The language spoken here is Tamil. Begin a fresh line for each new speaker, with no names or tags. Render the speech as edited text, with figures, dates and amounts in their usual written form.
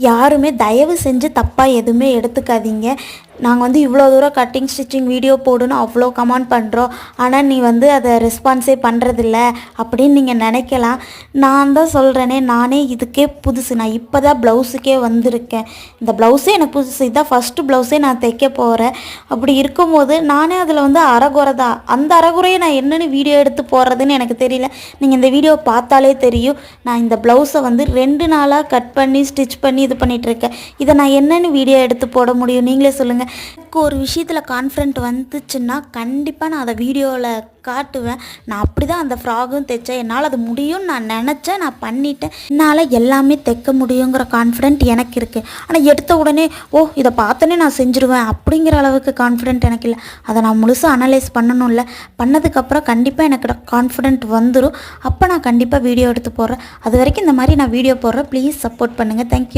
யாருமே தயவு செஞ்சு தப்பாக எதுவுமே எடுத்துக்காதீங்க. நாங்கள் வந்து இவ்வளோ தூரம் கட்டிங் ஸ்டிச்சிங் வீடியோ போடணும் அவ்வளோ கமெண்ட் பண்ணுறோம், ஆனால் நீ வந்து அதை ரெஸ்பான்ஸே பண்ணுறதில்ல அப்படின்னு நீங்கள் நினைக்கலாம். நான் தான் சொல்கிறேனே, நானே இதுக்கே புதுசு. நான் இப்போ தான் ப்ளவுஸுக்கே வந்திருக்கேன். இந்த ப்ளவுஸே எனக்கு புதுசு. இதுதான் ஃபஸ்ட்டு ப்ளவுஸே நான் தைக்க போகிறேன். அப்படி இருக்கும்போது நானே அதில் வந்து அரைகுறை தான். அந்த அரைகுறையை நான் என்னென்னு வீடியோ எடுத்து போடுறதுன்னு எனக்கு தெரியல. நீங்கள் இந்த வீடியோ பார்த்தாலே தெரியும். நான் இந்த ப்ளவுஸை வந்து 2 நாளாக கட் பண்ணி ஸ்டிச் பண்ணி இது பண்ணிகிட்ருக்கேன். இதை நான் என்னென்னு வீடியோ எடுத்து போட முடியும்? நீங்களே சொல்லுங்கள். எனக்கு ஒரு விஷயத்தில் கான்ஃபிடென்ட் வந்துச்சுன்னா கண்டிப்பாக நான் அதை வீடியோவில் காட்டுவேன். நான் அப்படி தான் அந்த ஃப்ராகும் தைச்சேன். என்னால் அது முடியும்னு நான் நினச்சேன், நான் பண்ணிட்டேன். என்னால் எல்லாமே தைக்க முடியுங்கிற கான்ஃபிடென்ட் எனக்கு இருக்குது. ஆனால் எடுத்த உடனே இதை பார்த்தோன்னே நான் செஞ்சுருவேன் அப்படிங்கிற அளவுக்கு கான்ஃபிடென்ட் எனக்கு இல்லை. அதை நான் முழுசாக அனலைஸ் பண்ணணும்ல. பண்ணதுக்கப்புறம் கண்டிப்பாக எனக்கு கான்ஃபிடென்ட் வந்துடும். அப்போ நான் கண்டிப்பாக வீடியோ எடுத்து போடுறேன். அது வரைக்கும் இந்த மாதிரி நான் வீடியோ போடுறேன். ப்ளீஸ் சப்போர்ட் பண்ணுங்கள். தேங்க்யூ.